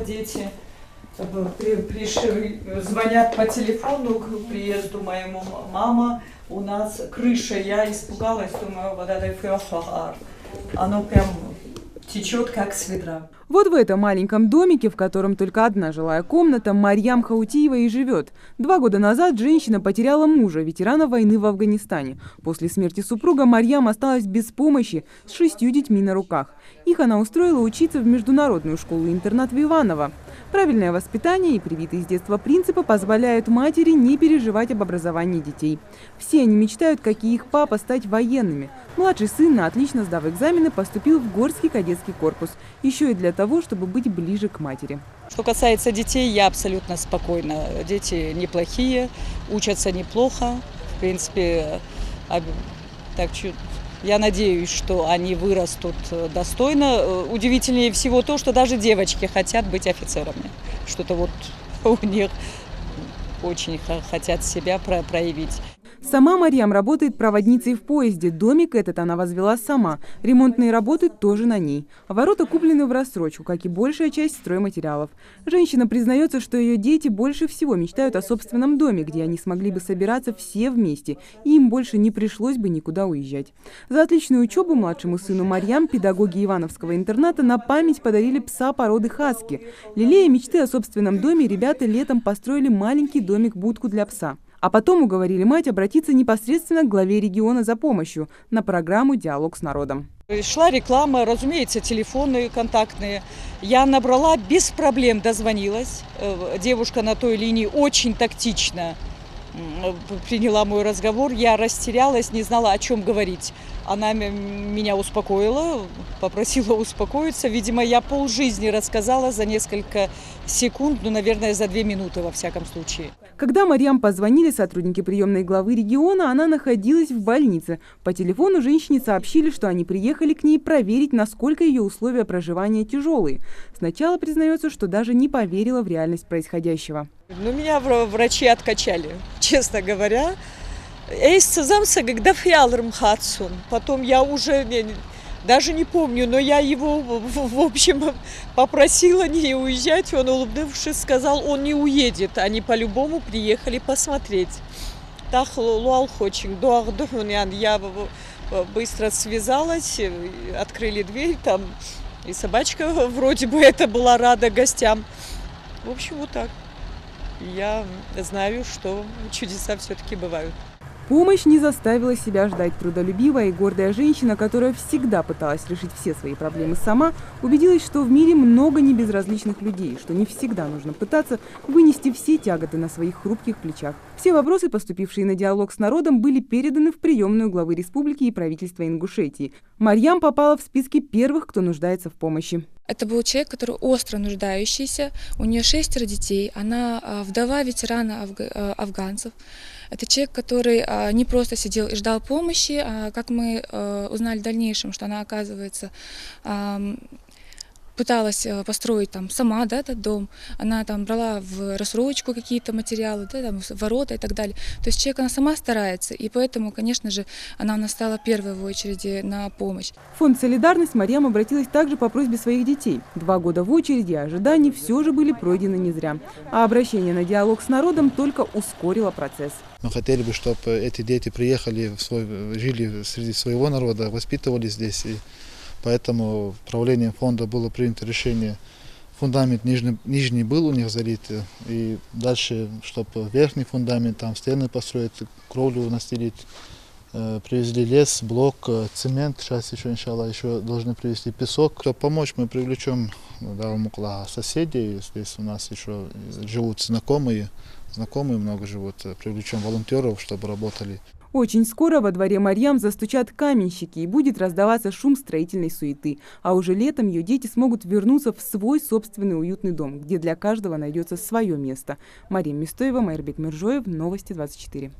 дети звонят по телефону к приезду моему мама. У нас крыша, я испугалась, думаю, вот это фёхар. Оно прям течет как с ведра. Вот в этом маленьком домике, в котором только одна жилая комната, Марьям Хаутиева и живет. 2 года назад женщина потеряла мужа, ветерана войны в Афганистане. После смерти супруга Марьям осталась без помощи с 6 детьми на руках. Их она устроила учиться в международную школу-интернат в Иваново. Правильное воспитание и привитые с детства принципы позволяют матери не переживать об образовании детей. Все они мечтают, как и их папа, стать военными. Младший сын, отлично сдав экзамены, поступил в Горский кадетский корпус. Еще и для того, чтобы быть ближе к матери. Что касается детей, я абсолютно спокойна. Дети неплохие, учатся неплохо. В принципе, так чуть. Я надеюсь, что они вырастут достойно. Удивительнее всего то, что даже девочки хотят быть офицерами. Что-то вот у них очень хотят себя проявить. Сама Марьям работает проводницей в поезде. Домик этот она возвела сама. Ремонтные работы тоже на ней. Ворота куплены в рассрочку, как и большая часть стройматериалов. Женщина признается, что ее дети больше всего мечтают о собственном доме, где они смогли бы собираться все вместе, и им больше не пришлось бы никуда уезжать. За отличную учебу младшему сыну Марьям педагоги Ивановского интерната на память подарили пса породы хаски. Лелея мечты о собственном доме, ребята летом построили маленький домик-будку для пса. А потом уговорили мать обратиться непосредственно к главе региона за помощью на программу «Диалог с народом». Шла реклама, разумеется, телефоны контактные. Я набрала, без проблем дозвонилась. Девушка на той линии очень тактично приняла мой разговор. Я растерялась, не знала, о чем говорить. Она меня успокоила, попросила успокоиться. Видимо, я полжизни рассказала за несколько секунд, ну, наверное, за 2 минуты во всяком случае. Когда Марьям позвонили сотрудники приемной главы региона, она находилась в больнице. По телефону женщине сообщили, что они приехали к ней проверить, насколько ее условия проживания тяжелые. Сначала признается, что даже не поверила в реальность происходящего. Ну, меня врачи откачали, честно говоря. Потом я уже даже не помню, но я его, в общем, попросила не уезжать. Он, улыбнувшись, сказал, он не уедет. Они по-любому приехали посмотреть. Я быстро связалась, открыли дверь, там и собачка вроде бы это была рада гостям. В общем, вот так. Я знаю, что чудеса все-таки бывают. Помощь не заставила себя ждать. Трудолюбивая и гордая женщина, которая всегда пыталась решить все свои проблемы сама, убедилась, что в мире много небезразличных людей, что не всегда нужно пытаться вынести все тяготы на своих хрупких плечах. Все вопросы, поступившие на диалог с народом, были переданы в приемную главы республики и правительства Ингушетии. Марьям попала в списки первых, кто нуждается в помощи. Это был человек, который остро нуждающийся, у нее 6 детей, она вдова ветерана афганцев. Это человек, который не просто сидел и ждал помощи, а как мы узнали в дальнейшем, что она, оказывается, пыталась построить там сама, да, этот дом, она там брала в рассрочку какие-то материалы, да, там, ворота и так далее. То есть человек, она сама старается, и поэтому, конечно же, она у нас стала первой в очереди на помощь. В фонд «Солидарность» Марьям обратилась также по просьбе своих детей. 2 года в очереди, а ожидания все же были пройдены не зря. А обращение на диалог с народом только ускорило процесс. Мы хотели бы, чтобы эти дети приехали, жили среди своего народа, воспитывались здесь. И поэтому правлением фонда было принято решение, фундамент нижний был у них залит, и дальше, чтобы верхний фундамент, там стены построить, кровлю настелить. Привезли лес, блок, цемент, сейчас еще, иншаллах, еще должны привезти песок. Чтобы помочь, мы привлечем соседей, здесь у нас еще живут знакомые много живут, привлечем волонтеров, чтобы работали. Очень скоро во дворе Марьям застучат каменщики и будет раздаваться шум строительной суеты. А уже летом ее дети смогут вернуться в свой собственный уютный дом, где для каждого найдется свое место. Мария Мистоева, Майрбек Миржоев, Новости 24.